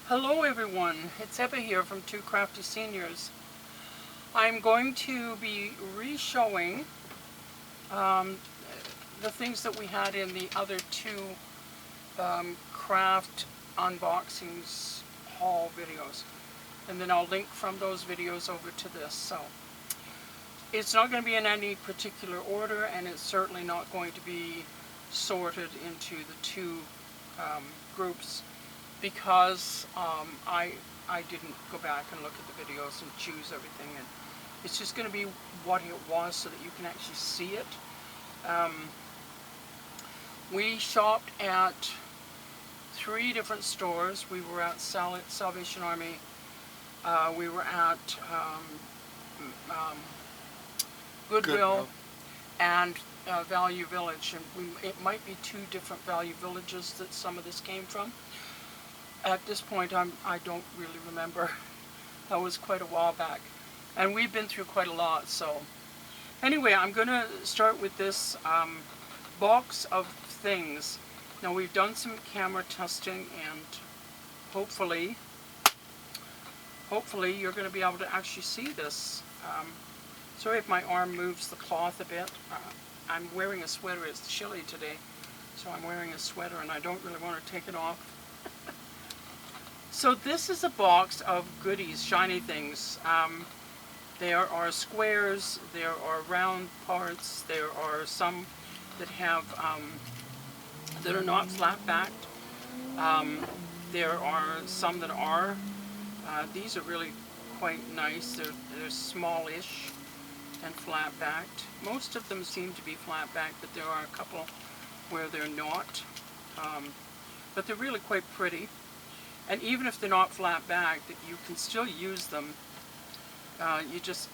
Hello everyone, it's Ebba here from Two Crafty Seniors. I'm going to be re-showing the things that we had in the other two craft unboxings haul videos. And then I'll link from those videos over to this. So it's not going to be in any particular order, and it's certainly not going to be sorted into the two groups, because I didn't go back and look at the videos and choose everything, and it's just going to be what it was so that you can actually see it. We shopped at 3 different stores. We were at Salvation Army, we were at Goodwill, and Value Village, and it might be 2 different Value Villages that some of this came from. At this point, I don't really remember. That was quite a while back. And we've been through quite a lot, so. Anyway, I'm going to start with this box of things. Now, we've done some camera testing, and hopefully you're going to be able to actually see this. Sorry if my arm moves the cloth a bit. I'm wearing a sweater. It's chilly today, so I'm wearing a sweater, and I don't really want to take it off. So this is a box of goodies, shiny things. There are squares, there are round parts, there are some that have that are not flat-backed. There are some that are. These are really quite nice. They're smallish and flat-backed. Most of them seem to be flat-backed, but there are a couple where they're not. But they're really quite pretty. And even if they're not flat-backed, you can still use them. You just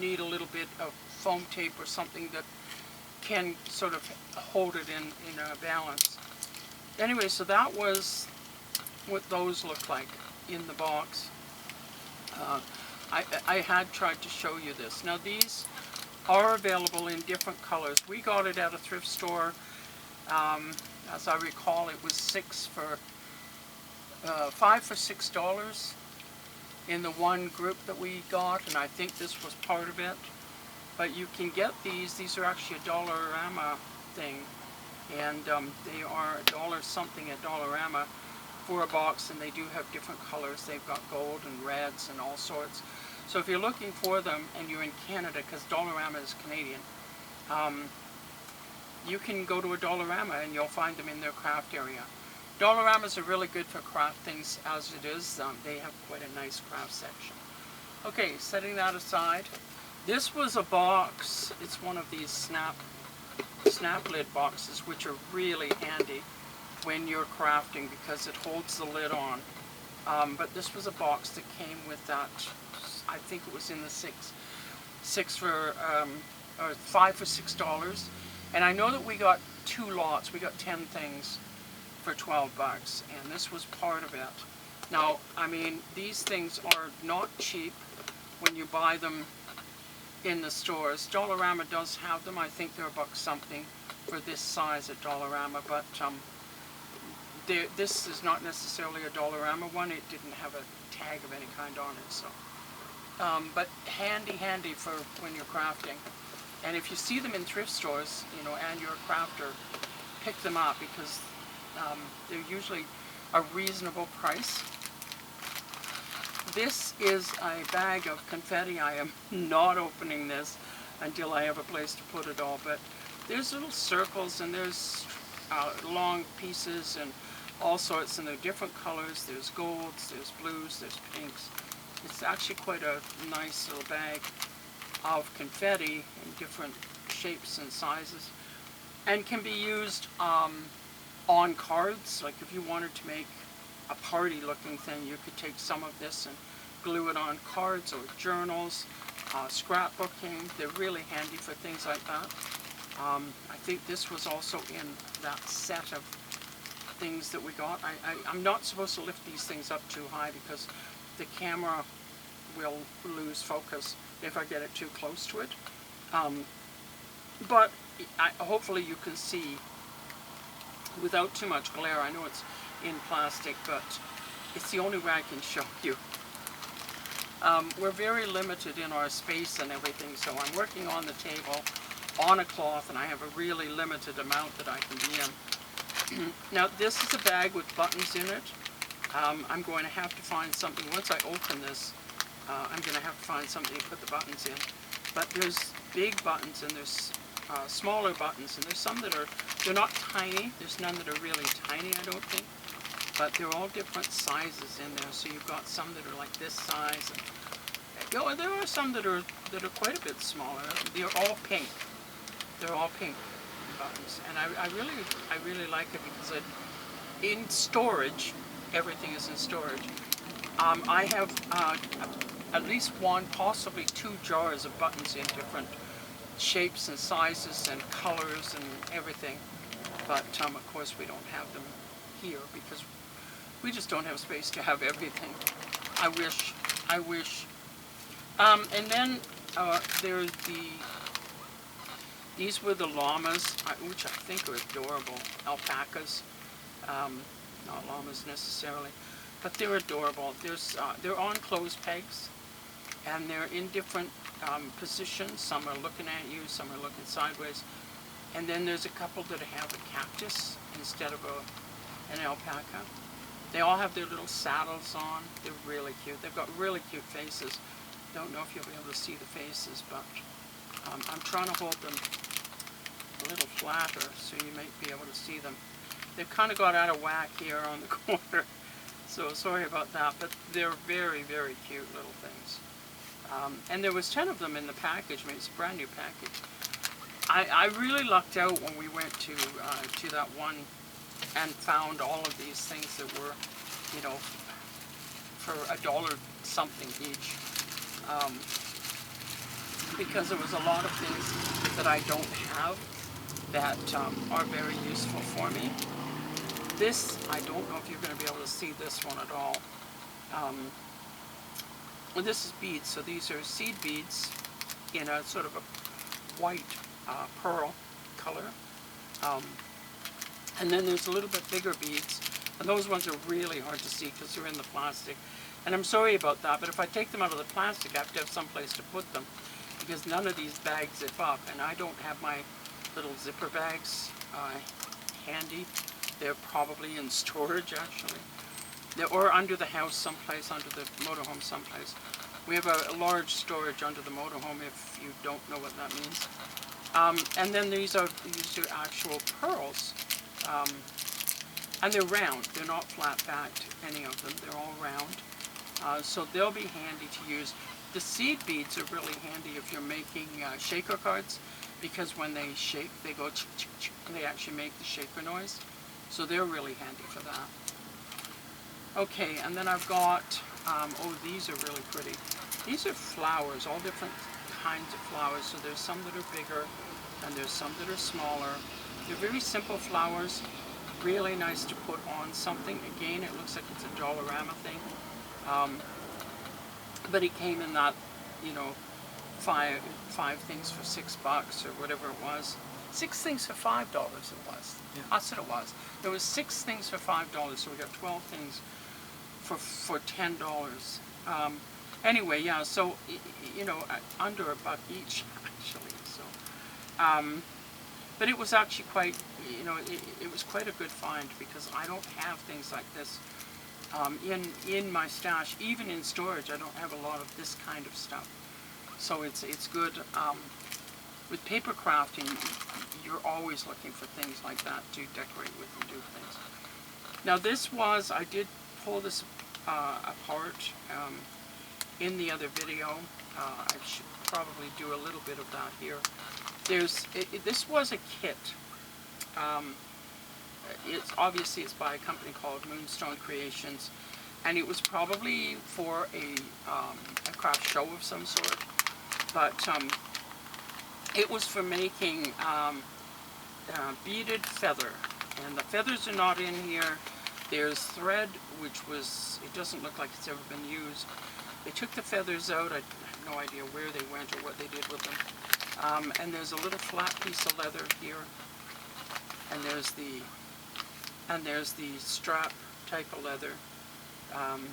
need a little bit of foam tape or something that can sort of hold it in a balance. Anyway, so that was what those look like in the box. I had tried to show you this. Now, these are available in different colors. We got it at a thrift store. As I recall, it was $5 for $6 in the one group that we got, and I think this was part of it. But you can get these are actually a Dollarama thing, and they are $1 something at Dollarama for a box, and they do have different colors. They've got gold and reds and all sorts. So if you're looking for them and you're in Canada, because Dollarama is Canadian, you can go to a Dollarama and you'll find them in their craft area. Dollaramas are really good for craft things as it is. They have quite a nice craft section. Okay, setting that aside, this was a box. It's one of these snap lid boxes, which are really handy when you're crafting because it holds the lid on. But this was a box that came with that. I think it was in the $5 for $6. And I know that we got 2 lots. We got 10 things for $12, and this was part of it. Now, I mean, these things are not cheap when you buy them in the stores. Dollarama does have them. I think they're $1 something for this size at Dollarama, but this is not necessarily a Dollarama one. It didn't have a tag of any kind on it, so. But handy for when you're crafting. And if you see them in thrift stores, you know, and you're a crafter, pick them up because they're usually a reasonable price. This is a bag of confetti. I am not opening this until I have a place to put it all, but there's little circles and there's long pieces and all sorts, and they're different colors. There's golds, there's blues, there's pinks. It's actually quite a nice little bag of confetti in different shapes and sizes, and can be used on cards. Like if you wanted to make a party looking thing, you could take some of this and glue it on cards or journals, scrapbooking. They're really handy for things like that. I think this was also in that set of things that we got. I'm not supposed to lift these things up too high because the camera will lose focus if I get it too close to it. But hopefully you can see without too much glare. I know it's in plastic, but it's the only way I can show you. We're very limited in our space and everything, so I'm working on the table on a cloth, and I have a really limited amount that I can be in. Now this is a bag with buttons in it. I'm going to have to find something, once I open this, I'm going to have to find something to put the buttons in. But there's big buttons and there's smaller buttons, and there's some that are, they're not tiny, there's none that are really tiny, I don't think. But they're all different sizes in there, so you've got some that are like this size. And, you know, there are some that are quite a bit smaller. They're all pink. They're all pink buttons, and I really like it because in storage, everything is in storage. I have at least one, possibly 2 jars of buttons in different shapes and sizes and colors and everything. But of course we don't have them here because we just don't have space to have everything. I wish. And then there's these were the llamas, which I think are adorable. Alpacas, not llamas necessarily, but they're adorable. They're on clothes pegs, and they're in different positions. Some are looking at you, some are looking sideways. And then there's a couple that have a cactus instead of an alpaca. They all have their little saddles on. They're really cute. They've got really cute faces. Don't know if you'll be able to see the faces, but I'm trying to hold them a little flatter so you might be able to see them. They've kind of got out of whack here on the corner, so sorry about that, but they're very, very cute little things. And there was 10 of them in the package. I mean, it's a brand new package. I really lucked out when we went to that one and found all of these things that were, you know, for $1 something each. Because there was a lot of things that I don't have that are very useful for me. This, I don't know if you're going to be able to see this one at all. Well, this is beads, so these are seed beads in a sort of a white pearl color. And then there's a little bit bigger beads, and those ones are really hard to see because they're in the plastic. And I'm sorry about that, but if I take them out of the plastic, I have to have some place to put them because none of these bags zip up, and I don't have my little zipper bags handy. They're probably in storage, actually. Or under the house someplace, under the motorhome someplace. We have a large storage under the motorhome, if you don't know what that means. And then these are actual pearls. And they're round. They're not flat-backed, any of them. They're all round. So they'll be handy to use. The seed beads are really handy if you're making shaker cards, because when they shake, they go ch-ch-ch, and they actually make the shaker noise. So they're really handy for that. Okay, and then I've got, oh, these are really pretty. These are flowers, all different kinds of flowers. So there's some that are bigger, and there's some that are smaller. They're very simple flowers, really nice to put on something. Again, it looks like it's a Dollarama thing. But it came in that, you know, five things for $6 or whatever it was. 6 things for $5 it was. Yeah. I said it was. There was 6 things for $5, so we got 12 things for $10. Anyway, yeah, so, you know, under $1 each, actually. So, but it was actually quite, you know, it was quite a good find because I don't have things like this in my stash. Even in storage, I don't have a lot of this kind of stuff. So it's good. With paper crafting, you're always looking for things like that to decorate with and do things. Now this was, I did pull this apart in the other video. I should probably do a little bit of that here. This was a kit. It's by a company called Moonstone Creations, and it was probably for a craft show of some sort. But it was for making beaded feather, and the feathers are not in here. There's thread, which was, it doesn't look like it's ever been used. They took the feathers out. I have no idea where they went or what they did with them. And there's a little flat piece of leather here, and there's the strap type of leather. Um,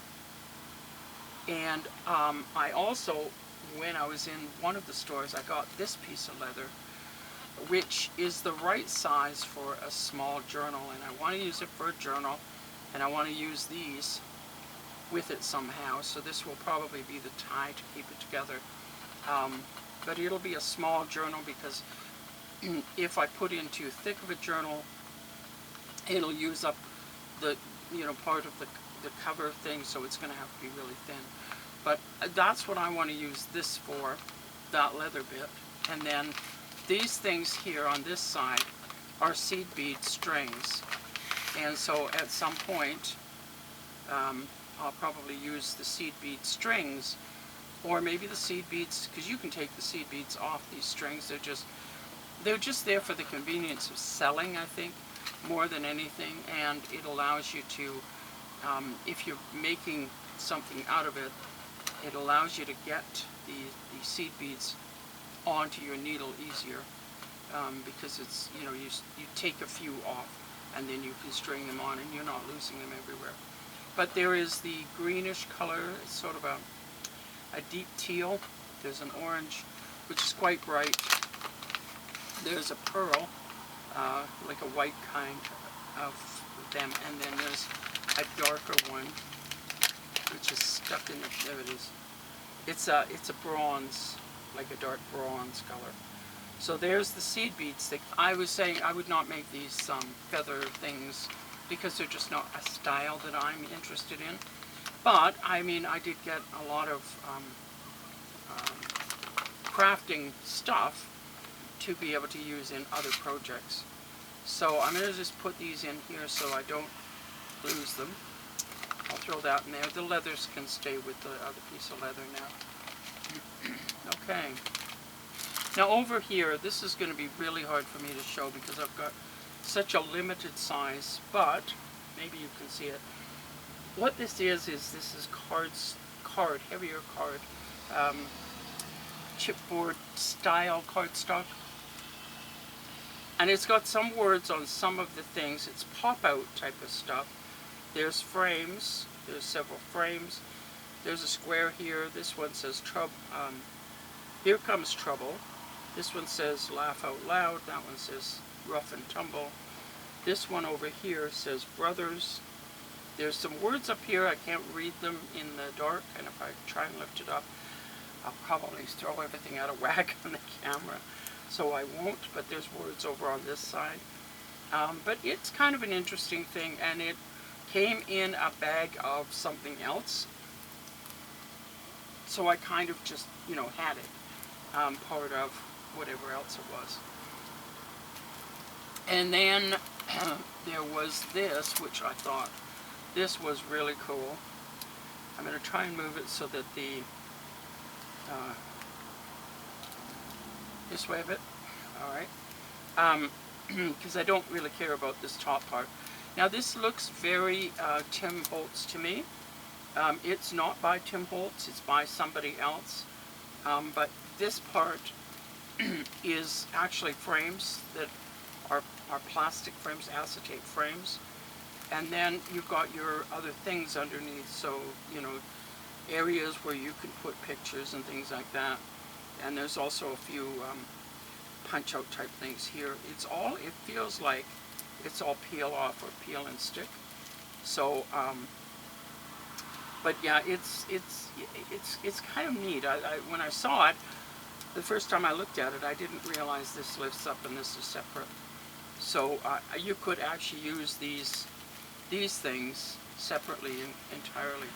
I also, when I was in one of the stores, I got this piece of leather, which is the right size for a small journal, and I want to use it for a journal, and I want to use these with it somehow, so this will probably be the tie to keep it together. But it'll be a small journal because if I put in too thick of a journal, it'll use up the, part of the cover thing, so it's going to have to be really thin. But that's what I want to use this for, that leather bit. And then these things here on this side are seed bead strings. And so at some point, I'll probably use the seed bead strings, or maybe the seed beads, because you can take the seed beads off these strings. They're just there for the convenience of selling, I think, more than anything, and it allows you to, if you're making something out of it, it allows you to get the seed beads onto your needle easier, because it's, you take a few off and then you can string them on and you're not losing them everywhere. But there is the greenish color, it's sort of a deep teal. There's an orange, which is quite bright. There's a pearl, like a white kind of them, and then there's a darker one, which is stuck in there it is. It's a bronze, like a dark bronze color. So there's the seed beads. I was saying I would not make these feather things because they're just not a style that I'm interested in. But I mean, I did get a lot of crafting stuff to be able to use in other projects. So I'm going to just put these in here so I don't lose them. I'll throw that in there. The leathers can stay with the other piece of leather now. Okay. Now over here, this is going to be really hard for me to show because I've got such a limited size, but maybe you can see it. What this is this is heavier card, chipboard style cardstock. And it's got some words on some of the things. It's pop-out type of stuff. There's frames. There's several frames. There's a square here. This one says here comes trouble. This one says laugh out loud. That one says rough and tumble. This one over here says brothers. There's some words up here. I can't read them in the dark, and if I try and lift it up, I'll probably throw everything out of whack on the camera. So I won't, but there's words over on this side. But it's kind of an interesting thing, and it came in a bag of something else. So I kind of just, had it, part of whatever else it was. And then there was this, which I thought this was really cool. I'm going to try and move it so that the this way a bit, alright, because I don't really care about this top part. Now this looks very Tim Holtz to me. It's not by Tim Holtz, it's by somebody else, but this part is actually frames that are plastic frames, acetate frames, and then you've got your other things underneath, so, areas where you can put pictures and things like that. And there's also a few punch-out type things here. It feels like it's all peel off or peel and stick. So, but yeah, it's kind of neat. When I saw it, the first time I looked at it, I didn't realize this lifts up and this is separate. So you could actually use these things separately entirely.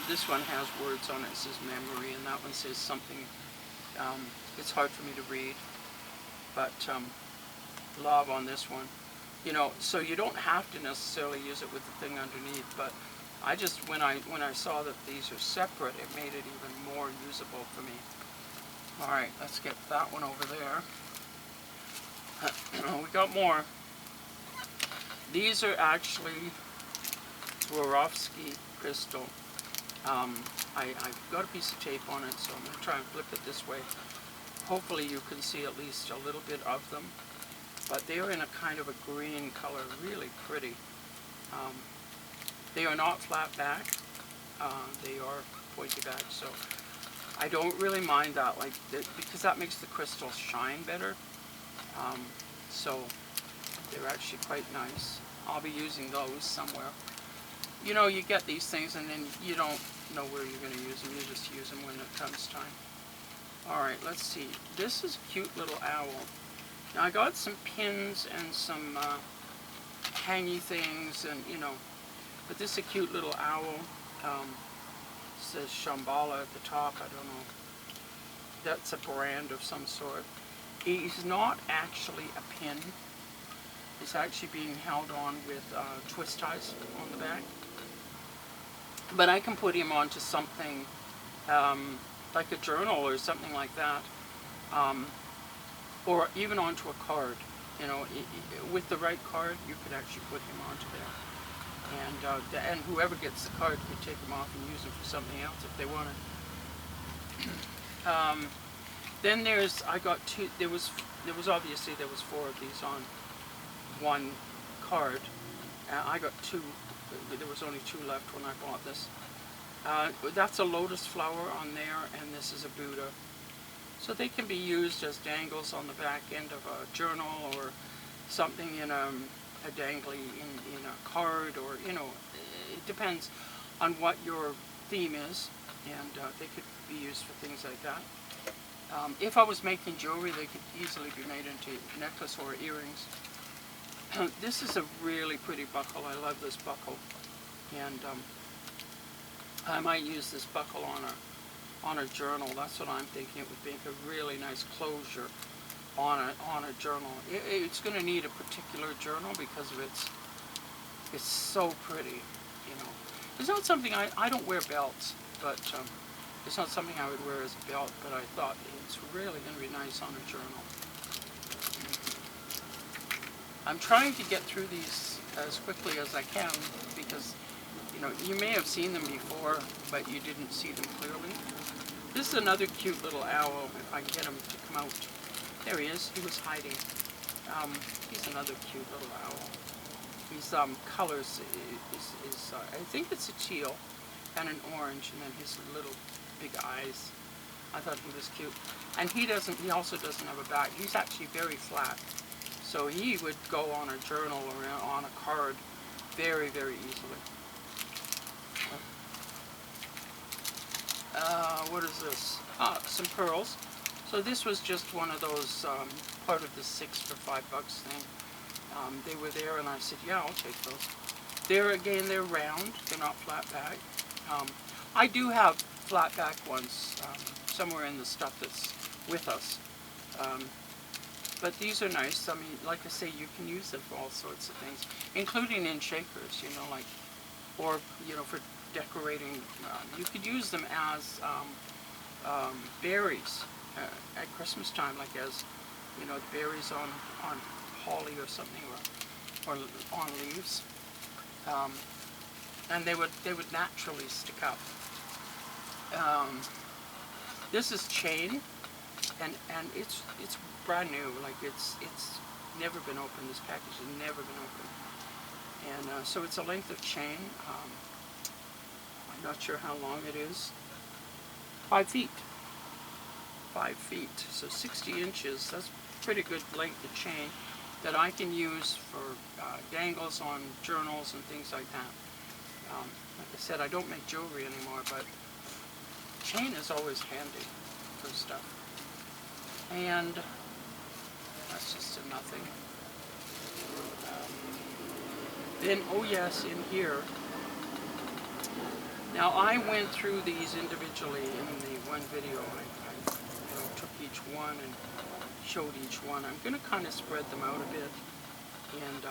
This one has words on it. It says memory, and that one says something. It's hard for me to read, but love on this one. So you don't have to necessarily use it with the thing underneath, but I just, when I saw that these are separate, it made it even more usable for me. Alright, let's get that one over there. We got more. These are actually Swarovski crystal. I've got a piece of tape on it, so I'm going to try and flip it this way. Hopefully you can see at least a little bit of them. But they're in a kind of a green color, really pretty. They are not flat back. They are pointy back, so I don't really mind that, like, because that makes the crystals shine better. So they're actually quite nice. I'll be using those somewhere. You know, you get these things and then you don't know where you're going to use them. You just use them when it comes time. Alright, let's see. This is a cute little owl. Now I got some pins and some hangy things, and you know, but this is a cute little owl. Says Shambhala at the top. I don't know. That's a brand of some sort. He's not actually a pin. He's actually being held on with twist ties on the back. But I can put him onto something like a journal or something like that, or even onto a card. You know, with the right card, you could actually put him onto there. And whoever gets the card could take them off and use them for something else if they wanted. Then I got two. There was obviously 4 of these on one card. I got 2. There was only 2 left when I bought this. That's a lotus flower on there, and this is a Buddha. So they can be used as dangles on the back end of a journal, or something in a dangly in a card, or, you know, it depends on what your theme is, and they could be used for things like that. If I was making jewelry, they could easily be made into necklace or earrings. This is a really pretty buckle. I love this buckle, and I might use this buckle on a journal. That's what I'm thinking. It would make a really nice closure on a journal. It's going to need a particular journal because of it's so pretty. You know, it's not something I don't wear belts, but it's not something I would wear as a belt. But I thought it's really going to be nice on a journal. I'm trying to get through these as quickly as I can because, you know, you may have seen them before, but you didn't see them clearly. This is another cute little owl, if I can get him to come out. There he is. He was hiding. He's another cute little owl. His colors is I think it's a teal and an orange, and then his little big eyes. I thought he was cute. And he also doesn't have a back. He's actually very flat. So he would go on a journal or on a card very, very easily. What is this? Some pearls. So this was just one of those, part of the 6 for $5 thing. They were there, and I said, yeah, I'll take those. They're round. They're not flat back. I do have flat back ones somewhere in the stuff that's with us. But these are nice. I mean, like I say, you can use them for all sorts of things, including in shakers, you know, like, or, you know, for decorating. You could use them as berries at Christmas time, like as, you know, berries on holly or something, or on leaves. And they would naturally stick up. This is chain, and it's brand new. Like it's never been opened. This package has never been opened, and so it's a length of chain. I'm not sure how long it is. 5 feet. 5 feet. So 60 inches. That's pretty good length of chain that I can use for dangles on journals and things like that. Like I said, I don't make jewelry anymore, but chain is always handy for stuff. And that's just a nothing. Then, oh yes, in here. Now I went through these individually in the one video. I took each one and showed each one. I'm going to kind of spread them out a bit, and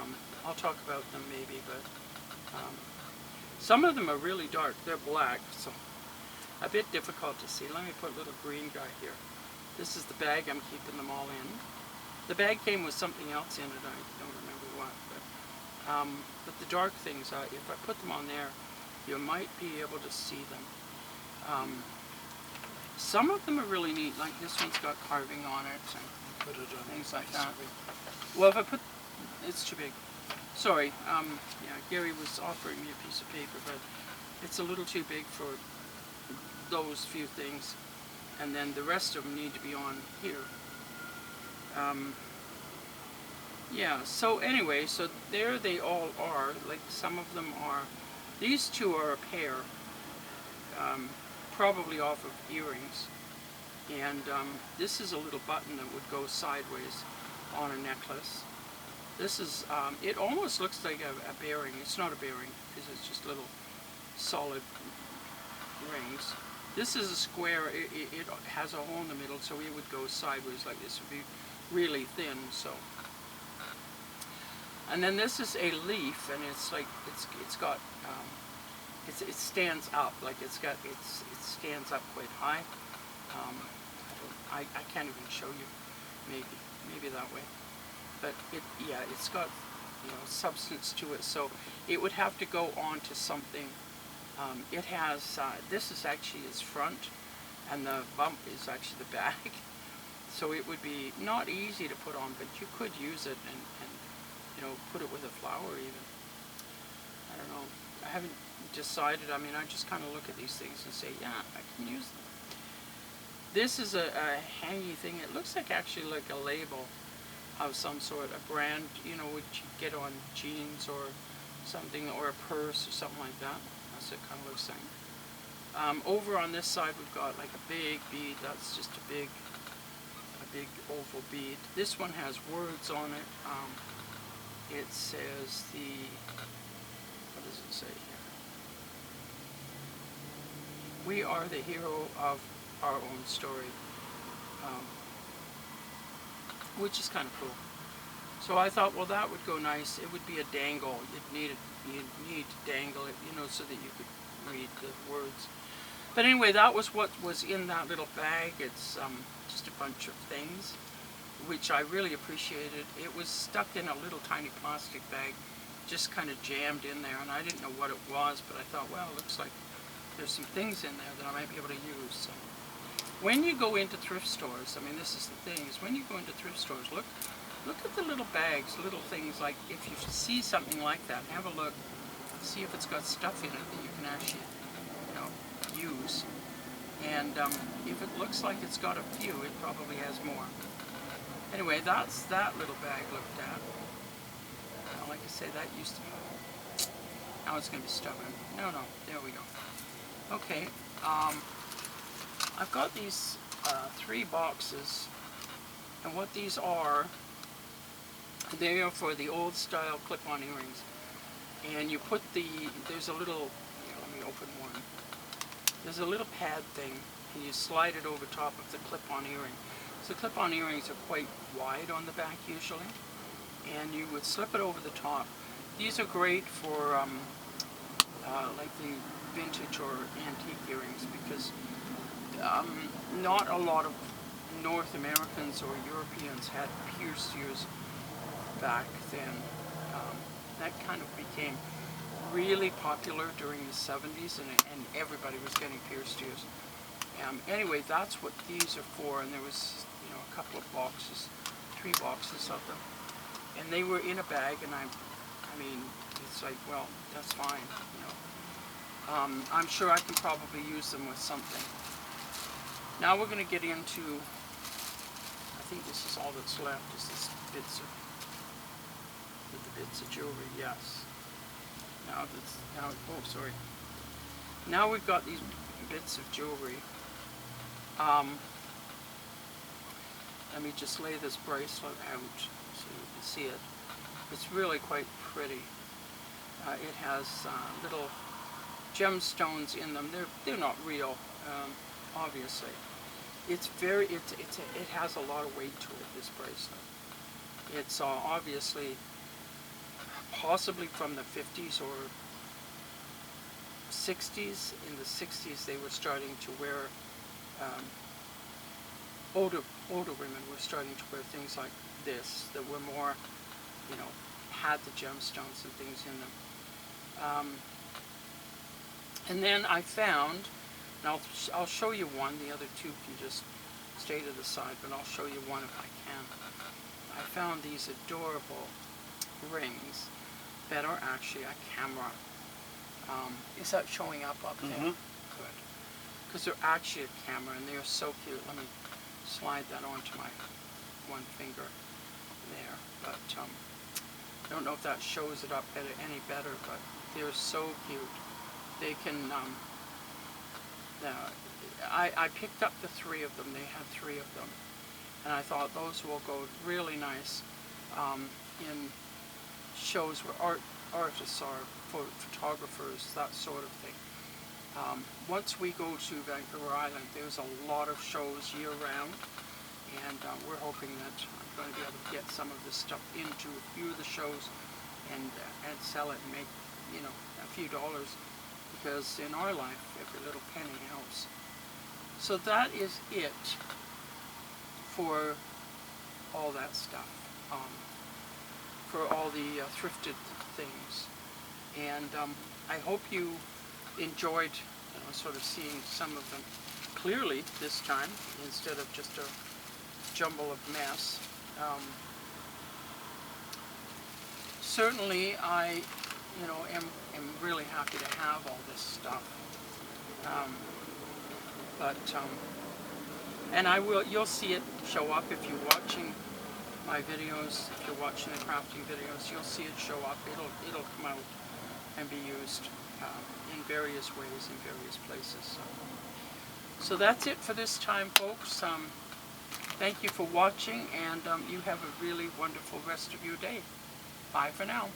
I'll talk about them maybe, but some of them are really dark. They're black, so a bit difficult to see. Let me put a little green guy here. This is the bag I'm keeping them all in. The bag came with something else in it. I don't remember what, but the dark things, if I put them on there, you might be able to see them. Some of them are really neat, like this one's got carving on it and things like that. Well, if I put, it's too big. Sorry, yeah, Gary was offering me a piece of paper, but it's a little too big for those few things, and then the rest of them need to be on here. Yeah, so anyway, so there they all are. Like, some of them are, these two are a pair, probably off of earrings, and this is a little button that would go sideways on a necklace. This is, it almost looks like a bearing. It's not a bearing, because it's just little solid rings. This is a square. It has a hole in the middle, so it would go sideways like this. It would be really thin, so. And then this is a leaf, and it's like, it's got, it stands up, like it stands up quite high. I can't even show you, maybe that way. But yeah, it's got, you know, substance to it, so it would have to go onto something. It has, this is actually its front, and the bump is actually the back. So it would be not easy to put on, but you could use it and you know, put it with a flower even. I don't know. I haven't decided. I mean, I just kind of look at these things and say, yeah, I can use them. This is a hangy thing. It looks like actually like a label of some sort, a brand, you know, which you get on jeans or something, or a purse or something like that. That's what it kind of looks like. Over on this side we've got like a big bead. That's just a big oval bead. This one has words on it. It says what does it say here? We are the hero of our own story. Which is kind of cool. So I thought, well, that would go nice. It would be a dangle. You'd need to dangle it, you know, so that you could read the words. But anyway, that was what was in that little bag. It's just a bunch of things, which I really appreciated. It was stuck in a little tiny plastic bag, just kind of jammed in there, and I didn't know what it was, but I thought, well, it looks like there's some things in there that I might be able to use. So when you go into thrift stores, I mean, this is the thing, is when you go into thrift stores, look at the little bags, little things, like if you see something like that, have a look, see if it's got stuff in it that you can actually, you know, use. And if it looks like it's got a few, it probably has more. Anyway, that's that little bag looked at. Like I say, that used to be. Now it's going to be stubborn. No, there we go. Okay. I've got these 3 boxes, and what these are, they are for the old style clip-on earrings. And you put there's a little, let me open one. There's a little pad thing, and you slide it over top of the clip-on earring. So clip-on earrings are quite wide on the back usually, and you would slip it over the top. These are great for like the vintage or antique earrings, because not a lot of North Americans or Europeans had pierced ears back then. That kind of became really popular during the 70s, and everybody was getting pierced ears. Anyway, that's what these are for, and there was, you know, a couple of boxes, 3 boxes of them, and they were in a bag, and I mean, it's like, well, that's fine, you know. I'm sure I can probably use them with something. Now we're going to get into, I think this is all that's left, is this bits of jewelry, yes. Oh, sorry. Now we've got these bits of jewelry. Let me just lay this bracelet out so you can see it. It's really quite pretty. It has little gemstones in them. They're not real, obviously. It has a lot of weight to it, this bracelet. It's obviously possibly from the 50s or 60s. In the 60s they were starting to wear, older women were starting to wear things like this that were more, you know, had the gemstones and things in them. And then I found, and I'll show you one, the other 2 can just stay to the side, but I'll show you one if I can. I found these adorable rings. better actually a camera. Is that showing up there? Mm-hmm. Good. Because they're actually a camera and they're so cute. Let me slide that onto my one finger there. But I don't know if that shows it up any better, but they're so cute. They can, I picked up the 3 of them. They had 3 of them. And I thought those will go really nice in shows where artists are, photographers, that sort of thing. Once we go to Vancouver Island, there's a lot of shows year-round, and we're hoping that I'm going to be able to get some of this stuff into a few of the shows and sell it and make, you know, a few dollars, because in our life, every little penny helps. So that is it for all that stuff, for all the thrifted things. And I hope you enjoyed, you know, sort of seeing some of them clearly this time instead of just a jumble of mess. Certainly, I, you know, am really happy to have all this stuff. And you'll see it show up if you're watching my videos. If you're watching the crafting videos, you'll see it show up. It'll come out and be used in various ways in various places. So that's it for this time, folks. Thank you for watching, and you have a really wonderful rest of your day. Bye for now.